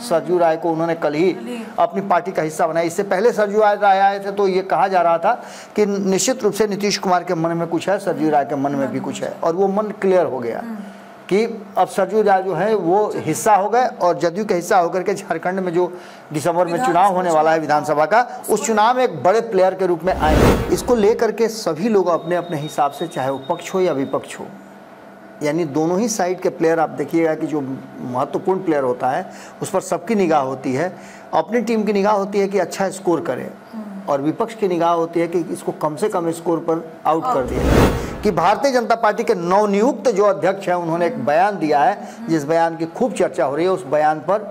सरजू राय को उन्होंने कल ही अपनी पार्टी का हिस्सा बनाया। इससे पहले सरजू राय आए थे तो ये कहा जा रहा था कि निश्चित रूप से नीतीश कुमार के मन में कुछ है, सरजू राय के मन में भी कुछ है, और वो मन क्लियर हो गया कि अब सरजू राय जो है वो हिस्सा हो गए और जदयू के हिस्सा होकर के झारखंड में जो दिसंबर में चुनाव होने वाला है विधानसभा का, उस चुनाव में एक बड़े प्लेयर के रूप में आएंगे। इसको लेकर के सभी लोग अपने अपने हिसाब से, चाहे वो पक्ष हो या विपक्ष हो, यानी दोनों ही साइड के प्लेयर, आप देखिएगा कि जो महत्वपूर्ण प्लेयर होता है उस पर सबकी निगाह होती है। अपनी टीम की निगाह होती है कि अच्छा स्कोर करे, और विपक्ष की निगाह होती है कि इसको कम से कम स्कोर पर आउट कर दिया। कि भारतीय जनता पार्टी के नवनियुक्त जो अध्यक्ष हैं उन्होंने एक बयान दिया है, जिस बयान की खूब चर्चा हो रही है। उस बयान पर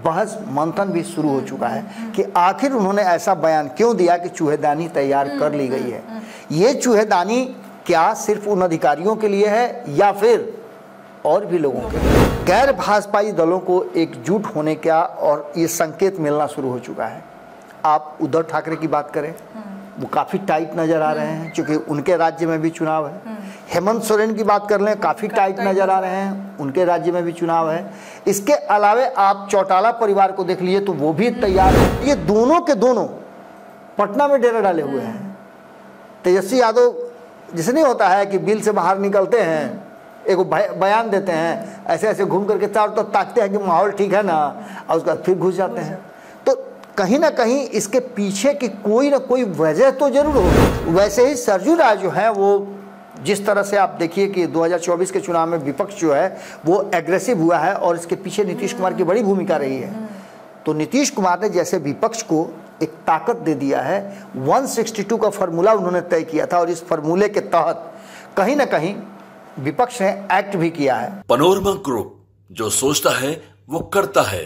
बहस मंथन भी शुरू हो चुका है कि आखिर उन्होंने ऐसा बयान क्यों दिया कि चूहेदानी तैयार कर ली गई है। ये चूहेदानी क्या सिर्फ उन अधिकारियों के लिए है या फिर और भी लोगों के लिए? गैर भाजपाई दलों को एकजुट होने का और ये संकेत मिलना शुरू हो चुका है। आप उद्धव ठाकरे की बात करें, वो काफ़ी टाइट नज़र आ रहे हैं क्योंकि उनके राज्य में भी चुनाव है। हेमंत सोरेन की बात कर लें, काफ़ी टाइट नज़र आ रहे हैं, उनके राज्य में भी चुनाव है। इसके अलावे आप चौटाला परिवार को देख लीजिए तो वो भी तैयार है। ये दोनों के दोनों पटना में डेरा डाले हुए हैं। तेजस्वी यादव जैसे नहीं होता है कि बिल से बाहर निकलते हैं, एक बयान देते हैं, ऐसे ऐसे घूम करके चारों तरफ ताकते हैं कि माहौल ठीक है ना, और उसके बाद फिर घुस जाते हैं। तो कहीं ना कहीं इसके पीछे की कोई ना कोई वजह तो जरूर हो। वैसे ही सरजू राय जो है वो जिस तरह से आप देखिए कि 2024 के चुनाव में विपक्ष जो है वो एग्रेसिव हुआ है और इसके पीछे नीतीश कुमार की बड़ी भूमिका रही है। तो नीतीश कुमार ने जैसे विपक्ष को एक ताकत दे दिया है, 162 का फार्मूला उन्होंने तय किया था और इस फार्मूले के तहत कहीं ना कहीं विपक्ष ने एक्ट भी किया है। पैनोरमा ग्रुप, जो सोचता है वो करता है।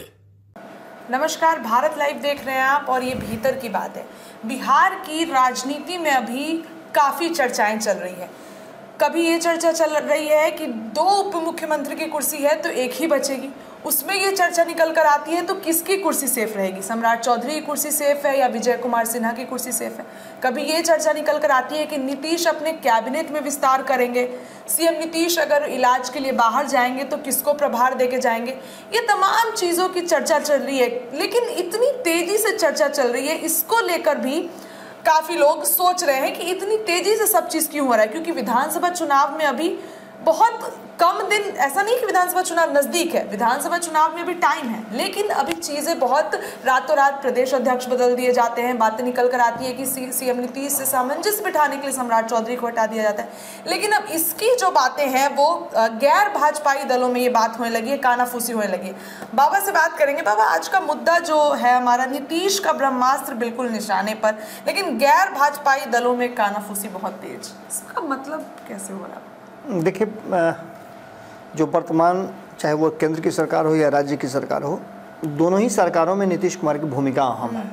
नमस्कार, भारत लाइव देख रहे हैं आप और ये भीतर की बात है। बिहार की राजनीति में अभी काफ़ी चर्चाएं चल रही है। कभी ये चर्चा चल रही है कि 2 उप मुख्यमंत्री की कुर्सी है तो एक ही बचेगी, उसमें ये चर्चा निकल कर आती है तो किसकी कुर्सी सेफ रहेगी, सम्राट चौधरी की कुर्सी सेफ है या विजय कुमार सिन्हा की कुर्सी सेफ है। कभी ये चर्चा निकल कर आती है कि नीतीश अपने कैबिनेट में विस्तार करेंगे, सीएम नीतीश अगर इलाज के लिए बाहर जाएंगे तो किसको प्रभार देके जाएंगे। ये तमाम चीज़ों की चर्चा चल रही है, लेकिन इतनी तेजी से चर्चा चल रही है, इसको लेकर भी काफ़ी लोग सोच रहे हैं कि इतनी तेजी से सब चीज़ क्यों हो रहा है। क्योंकि विधानसभा चुनाव में अभी बहुत कम दिन, ऐसा नहीं कि विधानसभा चुनाव नज़दीक है, विधानसभा चुनाव में भी टाइम है, लेकिन अभी चीज़ें बहुत रातों रात प्रदेश अध्यक्ष बदल दिए जाते हैं। बातें निकल कर आती है कि सीएम नीतीश से सामंजस्य बिठाने के लिए सम्राट चौधरी को हटा दिया जाता है। लेकिन अब इसकी जो बातें हैं वो गैर भाजपाई दलों में ये बात होने लगी है, कानाफूसी होने लगी है। बाबा से बात करेंगे। बाबा, आज का मुद्दा जो है हमारा, नीतीश का ब्रह्मास्त्र बिल्कुल निशाने पर, लेकिन गैर भाजपाई दलों में कानाफूसी बहुत तेज, इसका मतलब कैसे हो रहा है? देखिए, जो वर्तमान चाहे वो केंद्र की सरकार हो या राज्य की सरकार हो, दोनों ही सरकारों में नीतीश कुमार की भूमिका अहम है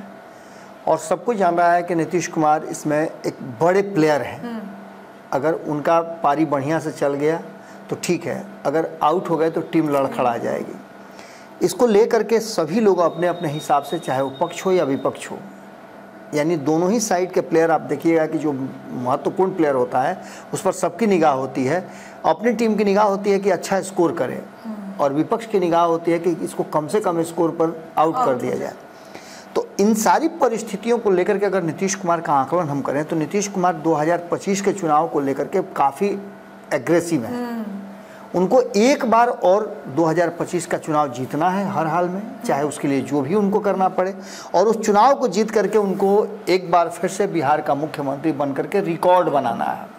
और सब कुछ जान रहा है कि नीतीश कुमार इसमें एक बड़े प्लेयर हैं। अगर उनका पारी बढ़िया से चल गया तो ठीक है, अगर आउट हो गए तो टीम लड़खड़ा जाएगी। इसको लेकर के सभी लोग अपने अपने हिसाब से, चाहे वो पक्ष हो या विपक्ष हो, यानी दोनों ही साइड के प्लेयर, आप देखिएगा कि जो महत्वपूर्ण प्लेयर होता है उस पर सबकी निगाह होती है। अपनी टीम की निगाह होती है कि अच्छा स्कोर करे और विपक्ष की निगाह होती है कि इसको कम से कम स्कोर पर आउट कर दिया जाए। तो इन सारी परिस्थितियों को लेकर के अगर नीतीश कुमार का आकलन हम करें तो नीतीश कुमार 2025 के चुनाव को लेकर के काफ़ी एग्रेसिव हैं। उनको एक बार और 2025 का चुनाव जीतना है हर हाल में, चाहे उसके लिए जो भी उनको करना पड़े, और उस चुनाव को जीत करके उनको एक बार फिर से बिहार का मुख्यमंत्री बन करके रिकॉर्ड बनाना है।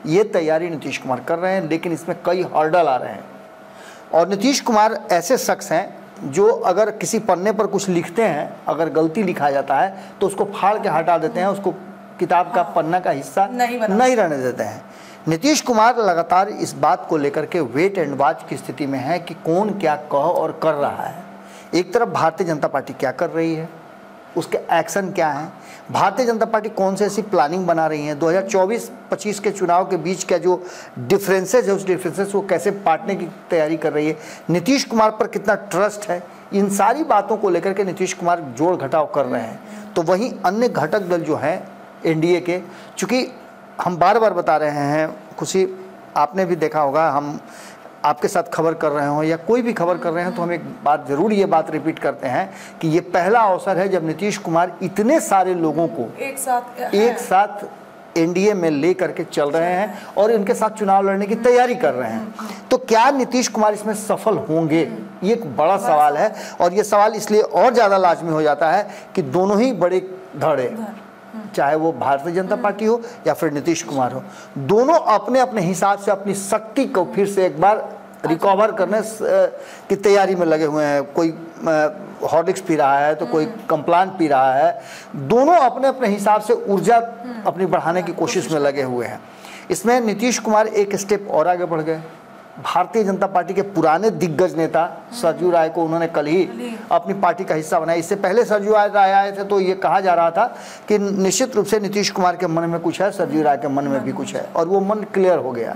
ये तैयारी नीतीश कुमार कर रहे हैं, लेकिन इसमें कई हर्डल आ रहे हैं। और नीतीश कुमार ऐसे शख्स हैं जो अगर किसी पन्ने पर कुछ लिखते हैं, अगर गलती लिखा जाता है तो उसको फाड़ के हटा देते हैं, उसको किताब का पन्ना का हिस्सा नहीं रहने देते हैं। नीतीश कुमार लगातार इस बात को लेकर के वेट एंड वॉच की स्थिति में है कि कौन क्या कह और कर रहा है। एक तरफ भारतीय जनता पार्टी क्या कर रही है, उसके एक्शन क्या हैं, भारतीय जनता पार्टी कौन से ऐसी प्लानिंग बना रही है, 2024-25 के चुनाव के बीच का जो डिफरेंसेस है उस डिफरेंसेस को कैसे बांटने की तैयारी कर रही है, नीतीश कुमार पर कितना ट्रस्ट है, इन सारी बातों को लेकर के नीतीश कुमार जोड़ घटाव कर रहे हैं। तो वहीं अन्य घटक दल जो हैं एनडीए के, चूँकि हम बार बार बता रहे हैं, खुशी आपने भी देखा होगा, हम आपके साथ खबर कर रहे हो या कोई भी खबर कर रहे हैं, तो हम एक बात ज़रूर ये बात रिपीट करते हैं कि ये पहला अवसर है जब नीतीश कुमार इतने सारे लोगों को एक साथ एनडीए में ले करके चल रहे हैं और इनके साथ चुनाव लड़ने की तैयारी कर रहे हैं। तो क्या नीतीश कुमार इसमें सफल होंगे, ये एक बड़ा सवाल है। और ये सवाल इसलिए और ज़्यादा लाजमी हो जाता है कि दोनों ही बड़े धड़े, चाहे वो भारतीय जनता पार्टी हो या फिर नीतीश कुमार हो, दोनों अपने अपने हिसाब से अपनी शक्ति को फिर से एक बार रिकवर करने की तैयारी में लगे हुए हैं। कोई हॉर्लिक्स पी रहा है तो कोई कम्प्लान पी रहा है, दोनों अपने अपने हिसाब से ऊर्जा अपनी बढ़ाने की कोशिश में लगे हुए हैं। इसमें नीतीश कुमार एक स्टेप और आगे बढ़ गए। भारतीय जनता पार्टी के पुराने दिग्गज नेता सरजू राय को उन्होंने कल ही अपनी पार्टी का हिस्सा बनाया। इससे पहले सरजू राय आए थे तो ये कहा जा रहा था कि निश्चित रूप से नीतीश कुमार के मन में कुछ है, सरजू राय के मन में भी कुछ है, और वो मन क्लियर हो गया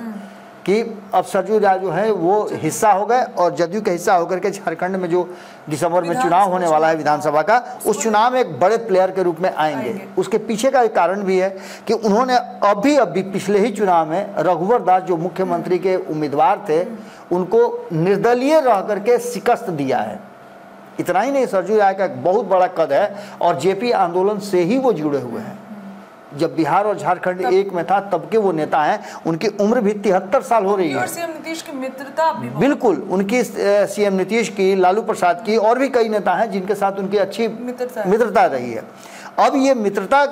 कि अब सरजू राय जो है वो हिस्सा हो गए और जदयू के हिस्सा होकर के झारखंड में जो दिसंबर में चुनाव होने वाला है विधानसभा का, उस चुनाव में एक बड़े प्लेयर के रूप में आएंगे। उसके पीछे का एक कारण भी है कि उन्होंने अभी पिछले ही चुनाव में रघुवर दास जो मुख्यमंत्री के उम्मीदवार थे उनको निर्दलीय रह करके शिकस्त दिया है। इतना ही नहीं, सरजू राय का एक बहुत बड़ा कद है और जेपी आंदोलन से ही वो जुड़े हुए हैं। जब बिहार और झारखंड एक में था तब के वो नेता हैं। उनकी उम्र भी 73 साल हो रही है। और सीएम नीतीश की मित्रता भी बिल्कुल, उनकी सीएम नीतीश की, लालू प्रसाद की और भी कई नेता हैं जिनके साथ उनकी अच्छी मित्रता रही है। अब ये मित्रता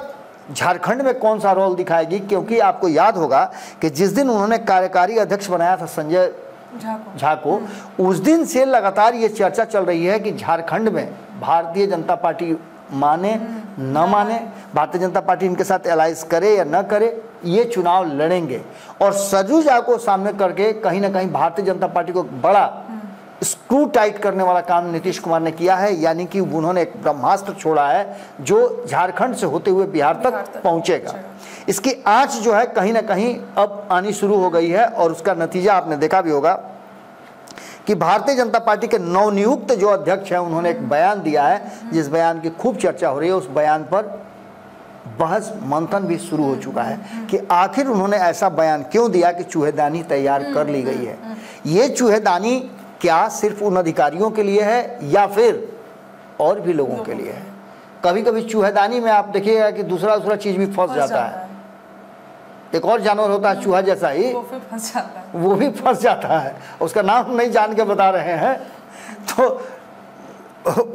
झारखंड में कौन सा रोल दिखाएगी, क्योंकि आपको याद होगा कि जिस दिन उन्होंने कार्यकारी अध्यक्ष बनाया था संजय झा को, उस दिन से लगातार ये चर्चा चल रही है कि झारखंड में भारतीय जनता पार्टी माने न माने, भारतीय जनता पार्टी इनके साथ एलायंस करे या न करे, ये चुनाव लड़ेंगे। और सरजू झा को सामने करके कहीं ना कहीं भारतीय जनता पार्टी को बड़ा स्क्रू टाइट करने वाला काम नीतीश कुमार ने किया है। यानी कि उन्होंने एक ब्रह्मास्त्र छोड़ा है जो झारखंड से होते हुए बिहार तक पहुंचेगा। इसकी आंच जो है कहीं ना कहीं अब आनी शुरू हो गई है और उसका नतीजा आपने देखा भी होगा कि भारतीय जनता पार्टी के नवनियुक्त जो अध्यक्ष हैं उन्होंने एक बयान दिया है, जिस बयान की खूब चर्चा हो रही है। उस बयान पर बहस मंथन भी शुरू हो चुका है कि आखिर उन्होंने ऐसा बयान क्यों दिया कि चूहेदानी तैयार कर ली गई है। ये चूहेदानी क्या सिर्फ उन अधिकारियों के लिए है या फिर और भी लोगों के लिए है? कभी कभी चूहेदानी में आप देखिएगा कि दूसरा चीज भी फंस जाता है। एक और जानवर होता है चूहा जैसा ही, वो भी फंस जाता है। उसका नाम नहीं जान के बता रहे हैं, तो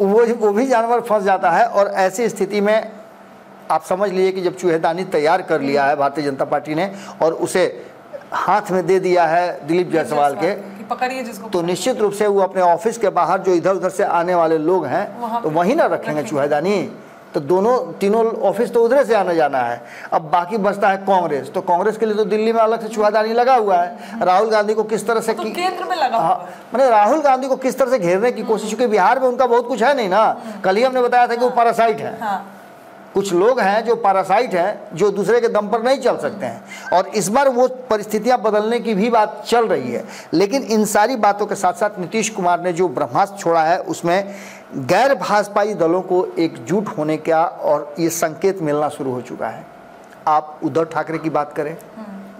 वो भी जानवर फंस जाता है। और ऐसी स्थिति में आप समझ लीजिए कि जब चूहेदानी तैयार कर लिया है भारतीय जनता पार्टी ने और उसे हाथ में दे दिया है दिलीप जायसवाल के, पकड़िए जिसको, तो निश्चित रूप से वो अपने ऑफिस के बाहर जो इधर उधर से आने वाले लोग हैं तो वहीं ना रखेंगे चूहेदानी। तो तीनों ऑफिस तो उधर से आना जाना है। अब बाकी बचता है कांग्रेस, तो कांग्रेस के लिए तो दिल्ली में अलग से चूहादानी लगा हुआ है। राहुल गांधी को किस तरह से तो केंद्र में लगा, मैंने राहुल गांधी को किस तरह से घेरने की कोशिश की। बिहार में उनका बहुत कुछ है नहीं ना, कल ही हमने बताया था कि वो पैरासाइट है। कुछ लोग हैं जो पैरासाइट हैं, जो दूसरे के दम पर नहीं चल सकते हैं। और इस बार वो परिस्थितियां बदलने की भी बात चल रही है। लेकिन इन सारी बातों के साथ साथ नीतीश कुमार ने जो ब्रह्मास्त्र छोड़ा है उसमें गैर भाजपाई दलों को एकजुट होने का और ये संकेत मिलना शुरू हो चुका है। आप उद्धव ठाकरे की बात करें,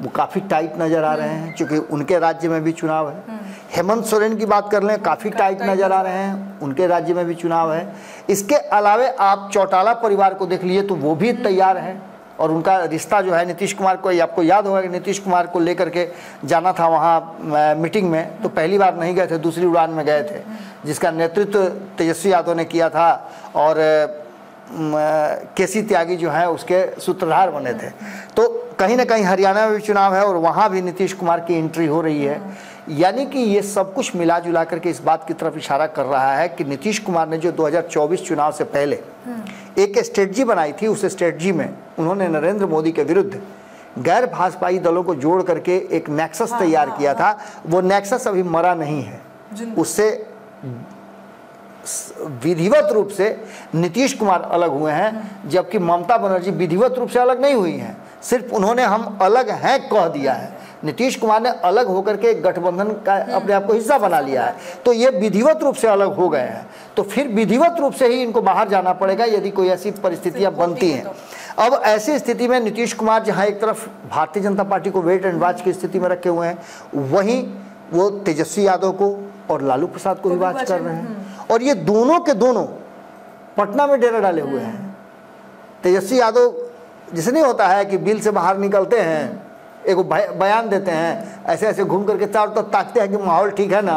वो काफ़ी टाइट नज़र आ रहे हैं क्योंकि उनके राज्य में भी चुनाव है। हेमंत सोरेन की बात कर लें, काफ़ी टाइट नज़र आ रहे हैं, उनके राज्य में भी चुनाव है। इसके अलावे आप चौटाला परिवार को देख लीजिए तो वो भी तैयार है और उनका रिश्ता जो है नीतीश कुमार को, आपको याद होगा कि नीतीश कुमार को लेकर के जाना था वहाँ मीटिंग में, तो पहली बार नहीं गए थे, दूसरी उड़ान में गए थे, जिसका नेतृत्व तेजस्वी यादव ने किया था और केसी त्यागी जो है उसके सूत्रधार बने थे। तो कहीं ना कहीं हरियाणा में भी चुनाव है और वहाँ भी नीतीश कुमार की एंट्री हो रही है। यानी कि ये सब कुछ मिला जुला करके इस बात की तरफ इशारा कर रहा है कि नीतीश कुमार ने जो 2024 चुनाव से पहले एक स्ट्रेटजी बनाई थी, उस स्ट्रेटजी में उन्होंने नरेंद्र मोदी के विरुद्ध गैर भाजपाई दलों को जोड़ करके एक नेक्सस तैयार किया था। वो नेक्सस अभी मरा नहीं है, उससे विधिवत रूप से नीतीश कुमार अलग हुए हैं, जबकि ममता बनर्जी विधिवत रूप से अलग नहीं हुई हैं। सिर्फ उन्होंने हम अलग हैं कह दिया है। नीतीश कुमार ने अलग होकर के गठबंधन का अपने आप को हिस्सा बना लिया है, तो ये विधिवत रूप से अलग हो गए हैं। तो फिर विधिवत रूप से ही इनको बाहर जाना पड़ेगा यदि कोई ऐसी परिस्थितियां बनती हैं। अब ऐसी स्थिति में नीतीश कुमार जहां एक तरफ भारतीय जनता पार्टी को वेट एंड वॉच की स्थिति में रखे हुए हैं, वहीं वो तेजस्वी यादव को और लालू प्रसाद को भी बात कर रहे हैं, और ये दोनों के दोनों पटना में डेरा डाले हुए हैं। तेजस्वी यादव जैसे नहीं होता है कि बिल से बाहर निकलते हैं, एक बयान देते हैं, ऐसे ऐसे घूम करके चारों तरफ ताकते हैं कि माहौल ठीक है ना,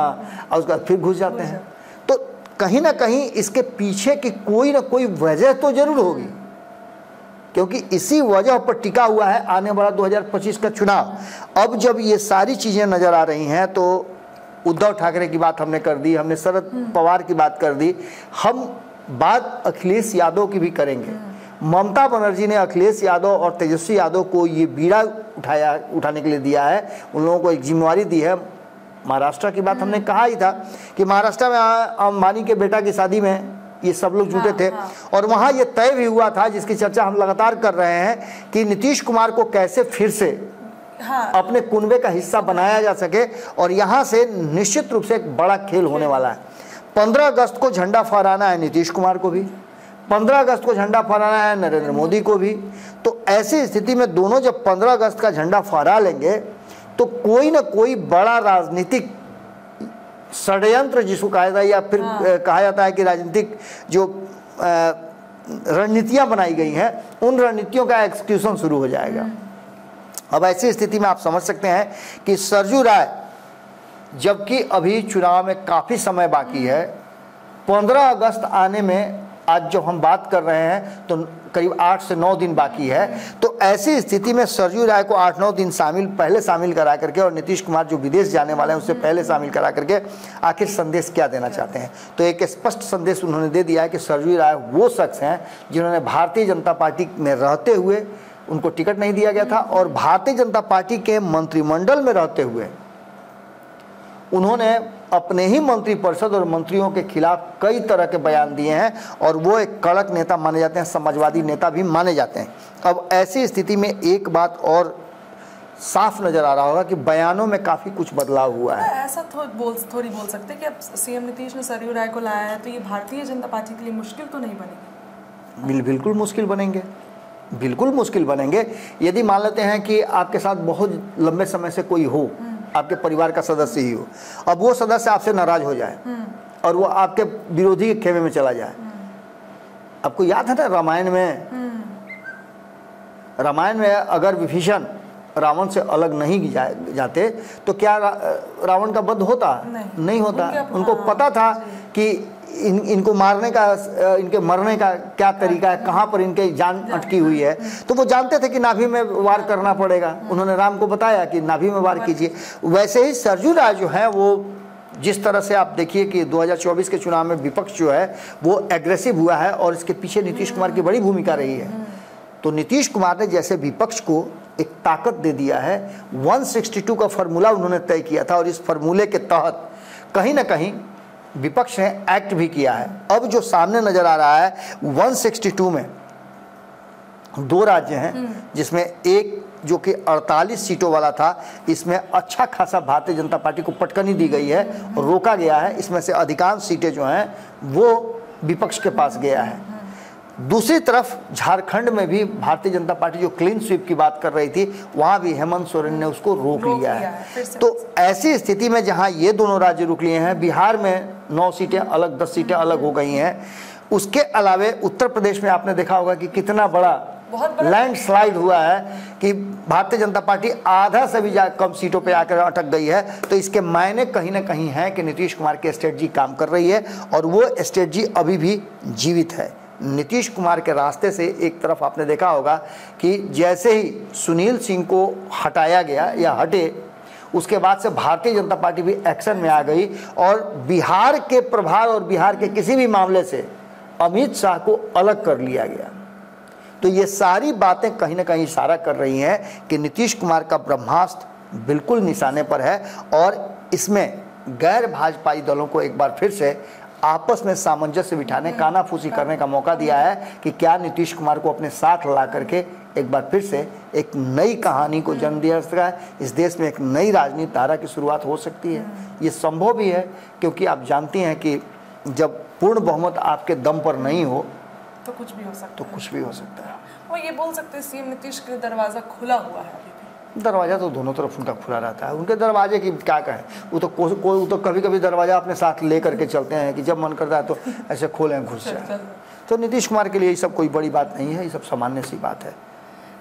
और उसके बाद फिर घुस जाते हैं। तो कहीं ना कहीं इसके पीछे की कोई ना कोई वजह तो जरूर होगी, क्योंकि इसी वजह पर टिका हुआ है आने वाला 2025 का चुनाव। अब जब ये सारी चीज़ें नज़र आ रही हैं, तो उद्धव ठाकरे की बात हमने कर दी, हमने शरद पवार की बात कर दी, हम बात अखिलेश यादव की भी करेंगे। ममता बनर्जी ने अखिलेश यादव और तेजस्वी यादव को ये बीड़ा उठाने के लिए दिया है, उन लोगों को एक जिम्मेवारी दी है। महाराष्ट्र की बात हमने कहा ही था कि महाराष्ट्र में अंबानी के बेटा की शादी में ये सब लोग जुटे थे, और वहाँ ये तय भी हुआ था, जिसकी चर्चा हम लगातार कर रहे हैं, कि नीतीश कुमार को कैसे फिर से अपने कुनबे का हिस्सा बनाया जा सके, और यहाँ से निश्चित रूप से एक बड़ा खेल होने वाला है। 15 अगस्त को झंडा फहराना है नीतीश कुमार को भी, 15 अगस्त को झंडा फहराना है नरेंद्र मोदी को भी। तो ऐसी स्थिति में दोनों जब 15 अगस्त का झंडा फहरा लेंगे, तो कोई ना कोई बड़ा राजनीतिक षड्यंत्र जिसको कहा जाता है, या फिर कहा जाता है कि राजनीतिक जो रणनीतियां बनाई गई हैं, उन रणनीतियों का एग्जीक्यूशन शुरू हो जाएगा। अब ऐसी स्थिति में आप समझ सकते हैं कि सरजू राय, जबकि अभी चुनाव में काफ़ी समय बाकी है, 15 अगस्त आने में आज जो हम बात कर रहे हैं तो करीब 8 से 9 दिन बाकी है। तो ऐसी स्थिति में सरजू राय को 8-9 दिन पहले शामिल करा करके, और नीतीश कुमार जो विदेश जाने वाले हैं उससे पहले शामिल करा करके आखिर संदेश क्या देना चाहते हैं? तो एक स्पष्ट संदेश उन्होंने दे दिया है कि सरजू राय वो शख्स हैं जिन्होंने भारतीय जनता पार्टी में रहते हुए, उनको टिकट नहीं दिया गया था, और भारतीय जनता पार्टी के मंत्रिमंडल में रहते हुए उन्होंने अपने ही मंत्रिपरिषद और मंत्रियों के खिलाफ कई तरह के बयान दिए हैं, और वो एक कड़क नेता माने जाते हैं, समाजवादी नेता भी माने जाते हैं। अब ऐसी स्थिति में एक बात और साफ नजर आ रहा होगा कि बयानों में काफ़ी कुछ बदलाव हुआ है। ऐसा थोड़ी बोल सकते हैं कि अब सीएम नीतीश ने सरयू राय को लाया है, तो ये भारतीय जनता पार्टी के लिए मुश्किल तो नहीं बनेगी? बिल्कुल मुश्किल बनेंगे, बिल्कुल मुश्किल बनेंगे। यदि मान लेते हैं कि आपके साथ बहुत लंबे समय से कोई हो, आपके परिवार का सदस्य ही हो, अब वो सदस्य आपसे नाराज हो जाए और वो आपके विरोधी के खेमे में चला जाए। आपको याद है ना रामायण में अगर विभीषण रावण से अलग नहीं जाते तो क्या रावण का वध होता? नहीं होता। उनको पता था कि इनको मारने का, इनके मरने का क्या तरीका है, कहाँ पर इनके जान अटकी हुई है, तो वो जानते थे कि नाभि में वार करना पड़ेगा। उन्होंने राम को बताया कि नाभि में वार कीजिए। वैसे ही सरजू राय जो है, वो जिस तरह से आप देखिए कि 2024 के चुनाव में विपक्ष जो है वो एग्रेसिव हुआ है, और इसके पीछे नीतीश कुमार की बड़ी भूमिका रही है। तो नीतीश कुमार ने जैसे विपक्ष को एक ताकत दे दिया है, 162 का फार्मूला उन्होंने तय किया था, और इस फार्मूले के तहत कहीं ना कहीं विपक्ष ने एक्ट भी किया है। अब जो सामने नजर आ रहा है 162 में 2 राज्य हैं, जिसमें एक जो कि 48 सीटों वाला था, इसमें अच्छा खासा भारतीय जनता पार्टी को पटकनी दी गई है और रोका गया है। इसमें से अधिकांश सीटें जो हैं वो विपक्ष के पास गया है। दूसरी तरफ झारखंड में भी भारतीय जनता पार्टी जो क्लीन स्वीप की बात कर रही थी, वहां भी हेमंत सोरेन ने उसको रोक लिया है। तो ऐसी स्थिति में जहां ये दोनों राज्य रुक लिए हैं, बिहार में 9 सीटें अलग, 10 सीटें अलग हो गई हैं। उसके अलावे उत्तर प्रदेश में आपने देखा होगा कि कितना बड़ा लैंडस्लाइड हुआ है कि भारतीय जनता पार्टी आधा से भी कम सीटों पे आकर अटक गई है। तो इसके मायने कहीं ना कहीं है कि नीतीश कुमार की स्ट्रेटजी काम कर रही है, और वो स्ट्रेटजी अभी भी जीवित है। नीतीश कुमार के रास्ते से एक तरफ आपने देखा होगा कि जैसे ही सुनील सिंह को हटाया गया या हटे, उसके बाद से भारतीय जनता पार्टी भी एक्शन में आ गई, और बिहार के प्रभार और बिहार के किसी भी मामले से अमित शाह को अलग कर लिया गया। तो ये सारी बातें कहीं ना कहीं इशारा कर रही हैं कि नीतीश कुमार का ब्रह्मास्त्र बिल्कुल निशाने पर है, और इसमें गैर भाजपाई दलों को एक बार फिर से आपस में सामंजस्य बिठाने, कानाफूसी करने का मौका दिया है कि क्या नीतीश कुमार को अपने साथ ला करके एक बार फिर से एक नई कहानी को जन्म दिया जा सकता है। इस देश में एक नई राजनीति धारा की शुरुआत हो सकती है। ये संभव भी है, क्योंकि आप जानती हैं कि जब पूर्ण बहुमत आपके दम पर नहीं हो तो कुछ भी हो सकता है। तो कुछ भी हो सकता है। वो ये बोल सकते हैं सीएम नीतीश के लिए दरवाज़ा खुला हुआ है अभी भी। दरवाज़ा तो दोनों तरफ उनका खुला रहता है, उनके दरवाजे की क्या कहें। वो तो कभी कभी दरवाज़ा अपने साथ ले करके चलते हैं कि जब मन करता है तो ऐसे खोलें घुस जाए। तो नीतीश कुमार के लिए ये सब कोई बड़ी बात नहीं है, ये सब सामान्य सी बात है।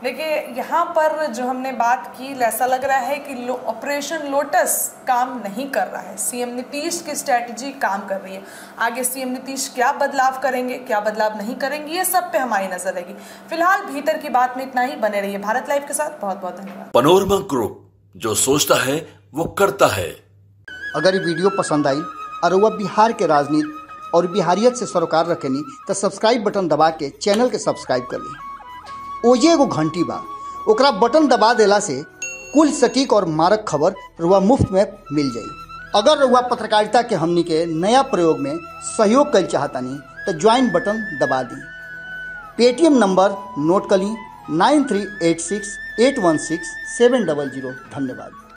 देखिए यहाँ पर जो हमने बात की, ऐसा लग रहा है कि ऑपरेशन लोटस काम नहीं कर रहा है। सीएम नीतीश की स्ट्रैटेजी काम कर रही है। आगे सीएम नीतीश क्या बदलाव करेंगे, क्या बदलाव नहीं करेंगे, ये सब पे हमारी नजर रहेगी। फिलहाल भीतर की बात में इतना ही। बने रहिए भारत लाइव के साथ। बहुत बहुत धन्यवाद। पनोरमा ग्रुप, जो सोचता है वो करता है। अगर ये वीडियो पसंद आई और वह बिहार के राजनीति और बिहारियत से सरोकार रखेनी तो सब्सक्राइब बटन दबा के चैनल के सब्सक्राइब कर ली। ओजे एगो घंटी बा, ओकरा बटन दबा देला से कुल सटीक और मारक खबर रुआ मुफ्त में मिल जाई। अगर रुआ पत्रकारिता के हमनी के नया प्रयोग में सहयोग कर चाहतानी तो ज्वाइन बटन दबा दी। पेटीएम नंबर नोट कर ली 9386816700। धन्यवाद।